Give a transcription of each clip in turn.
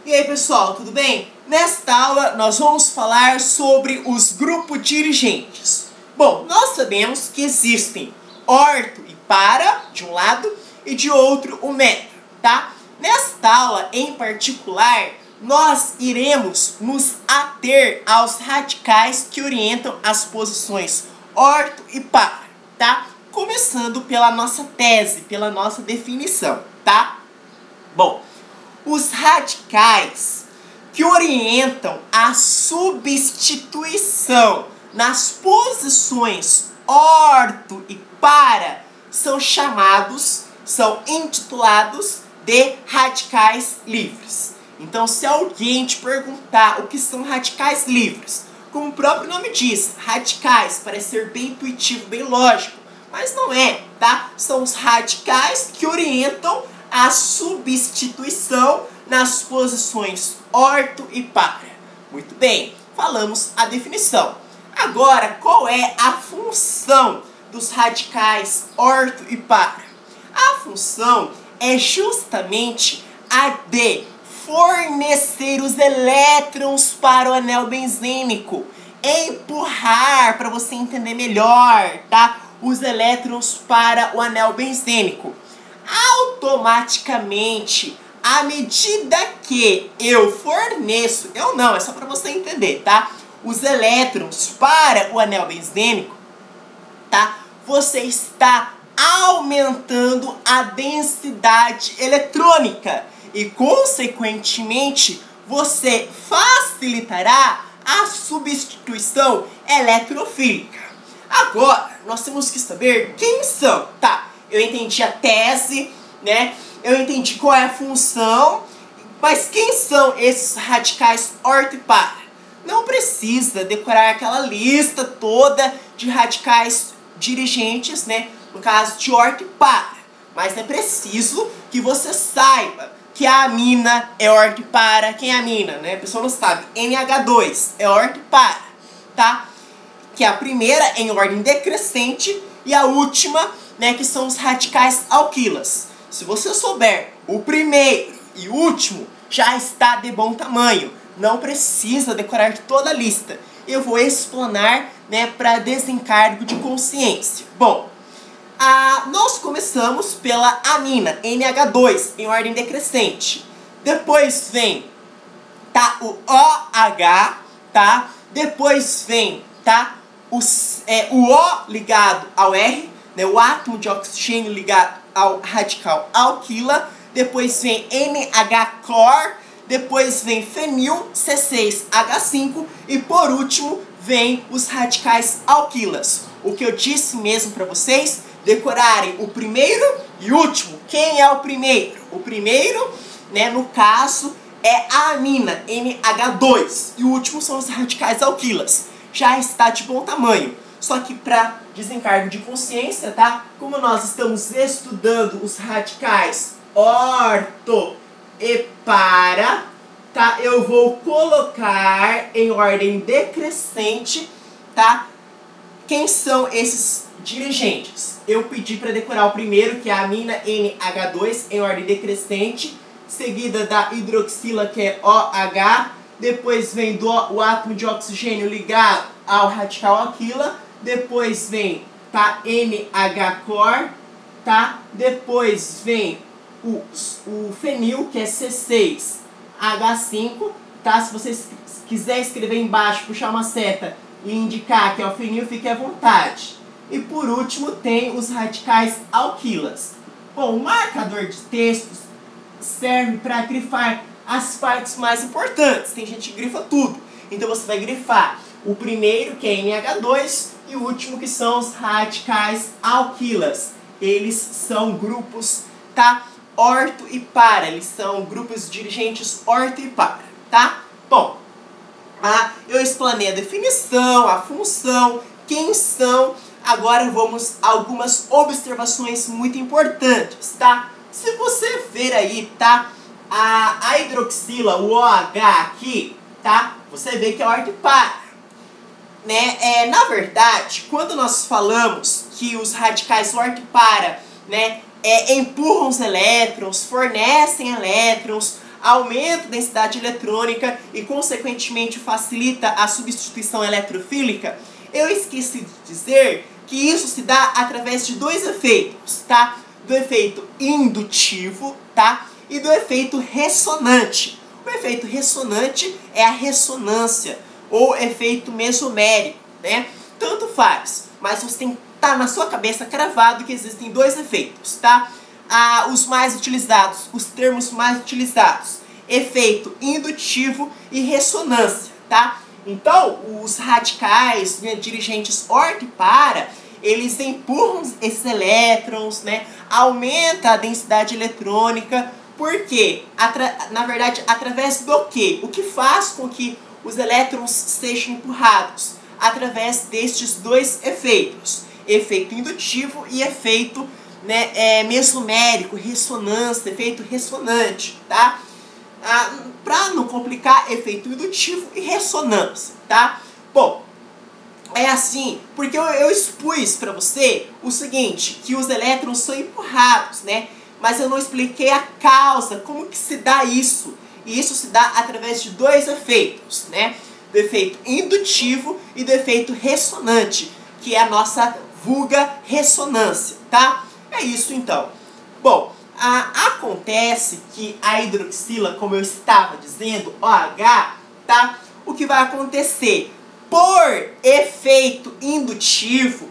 E aí pessoal, tudo bem? Nesta aula nós vamos falar sobre os grupos dirigentes. Bom, nós sabemos que existem orto e para, de um lado, e de outro o metro, tá? Nesta aula em particular, nós iremos nos ater aos radicais que orientam as posições orto e para, tá? Começando pela nossa tese, pela nossa definição, tá? Bom, os radicais que orientam a substituição nas posições orto e para são intitulados de radicais livres. Então, se alguém te perguntar o que são radicais livres, como o próprio nome diz, radicais, parece ser bem intuitivo, bem lógico, mas não é, tá? São os radicais que orientam a substituição nas posições orto e para. Muito bem, falamos a definição. Agora, qual é a função dos radicais orto e para? A função é justamente a de fornecer os elétrons para o anel benzênico. Empurrar, para você entender melhor, tá? Os elétrons para o anel benzênico. Automaticamente, à medida que eu forneço, é só para você entender, tá? Os elétrons para o anel benzênico, tá? Você está aumentando a densidade eletrônica e, consequentemente, você facilitará a substituição eletrofílica. Agora, nós temos que saber quem são, tá? Eu entendi a tese, né? Eu entendi qual é a função, mas quem são esses radicais orto e para? Não precisa decorar aquela lista toda de radicais dirigentes, né? No caso de orto e para. Mas é preciso que você saiba que a amina é orto e para. Quem é a amina, né? A pessoa não sabe. NH2 é orto e para, tá? Que é a primeira em ordem decrescente e a última, né, que são os radicais alquilas. Se você souber o primeiro e o último, já está de bom tamanho. Não precisa decorar toda a lista. Eu vou explanar, né, para desencargo de consciência. Bom, nós começamos pela amina, NH2, em ordem decrescente. Depois vem, tá, o OH, tá? Depois vem, tá, o O ligado ao R, né, o átomo de oxigênio ligado ao radical alquila. Depois vem NH-clor. Depois vem fenil, C6H5. E por último, vem os radicais alquilas. O que eu disse mesmo para vocês, decorarem o primeiro e último. Quem é o primeiro? O primeiro, né, no caso, é a amina, NH2. E o último são os radicais alquilas. Já está de bom tamanho. Só que para desencargo de consciência, tá? Como nós estamos estudando os radicais orto e para, tá? Eu vou colocar em ordem decrescente, tá? Quem são esses dirigentes? Eu pedi para decorar o primeiro, que é a amina NH2, em ordem decrescente, seguida da hidroxila, que é OH. Depois vem o átomo de oxigênio ligado ao radical alquila. Depois vem, tá, NH-clor, tá? Depois vem o fenil, que é C6H5, tá? Se você quiser escrever embaixo, puxar uma seta e indicar que é o fenil, fique à vontade. E por último tem os radicais alquilas. Bom, o marcador de textos serve para grifar as partes mais importantes. Tem gente que grifa tudo. Então você vai grifar o primeiro, que é NH2, e o último, que são os radicais alquilas. Eles são grupos, tá? Orto e para. Eles são grupos dirigentes orto e para, tá? Bom, eu explanei a definição, a função, quem são. Agora vamos a algumas observações muito importantes, tá? Se você ver aí, tá? A hidroxila, o OH aqui, tá? Você vê que é orto e para. Né? Na verdade, quando nós falamos que os radicais orto e para, né, empurram os elétrons, fornecem elétrons, aumenta a densidade eletrônica e, consequentemente, facilita a substituição eletrofílica, eu esqueci de dizer que isso se dá através de dois efeitos, tá? Do efeito indutivo, tá? E do efeito ressonante. O efeito ressonante é a ressonância, ou efeito mesomérico, né? Tanto faz, mas você tem que estar na sua cabeça cravado que existem dois efeitos, tá? Os mais utilizados, os termos mais utilizados, efeito indutivo e ressonância, tá? Então, os radicais, né, dirigentes orto e para, eles empurram esses elétrons, né? Aumenta a densidade eletrônica, porque, na verdade, através do quê? O que faz com que os elétrons sejam empurrados? Através destes dois efeitos, efeito indutivo e efeito, né, mesomérico, ressonância, efeito ressonante, tá? Para não complicar, efeito indutivo e ressonância, tá? Bom, é assim, porque eu expus para você o seguinte, que os elétrons são empurrados, né? Mas eu não expliquei a causa, como que se dá isso. E isso se dá através de dois efeitos, né? Do efeito indutivo e do efeito ressonante, que é a nossa vulga ressonância, tá? É isso então. Bom, acontece que a hidroxila, como eu estava dizendo, OH, tá? O que vai acontecer? Por efeito indutivo,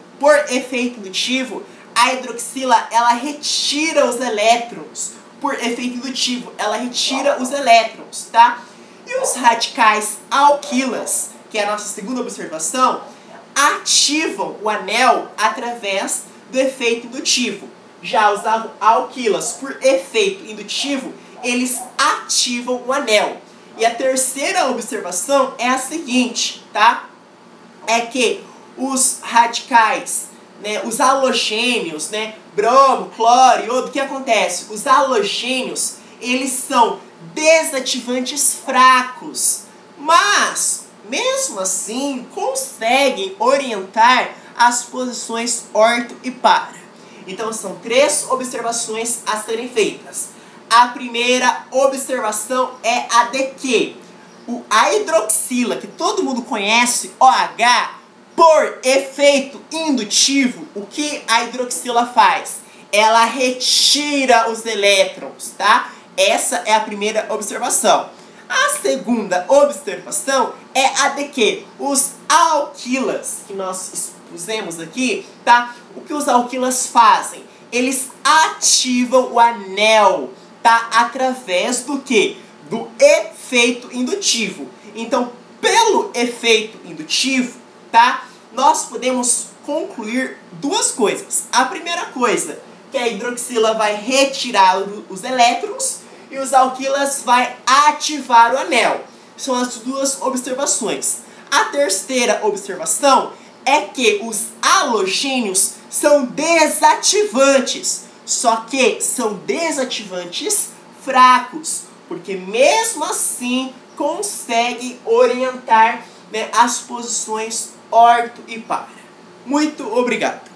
a hidroxila, ela retira os elétrons. Por efeito indutivo, ela retira os elétrons, tá? E os radicais alquilas, que é a nossa segunda observação, ativam o anel através do efeito indutivo. Já os alquilas, por efeito indutivo, eles ativam o anel. E a terceira observação é a seguinte, tá? É que os radicais, né, os halogênios, né, bromo, cloro, iodo, o que acontece? Os halogênios, eles são desativantes fracos, mas, mesmo assim, conseguem orientar as posições orto e para. Então, são três observações a serem feitas. A primeira observação é a de que a hidroxila, que todo mundo conhece, OH, por efeito indutivo, o que a hidroxila faz? Ela retira os elétrons, tá? Essa é a primeira observação. A segunda observação é a de que os alquilas, que nós expusemos aqui, tá? O que os alquilas fazem? Eles ativam o anel, tá? Através do quê? Do efeito indutivo. Então, pelo efeito indutivo, tá? Nós podemos concluir duas coisas. A primeira coisa, que a hidroxila vai retirar os elétrons e os alquilas vai ativar o anel. São as duas observações. A terceira observação é que os halogênios são desativantes, só que são desativantes fracos, porque mesmo assim conseguem orientar, né, as posições orto e para. Muito obrigado!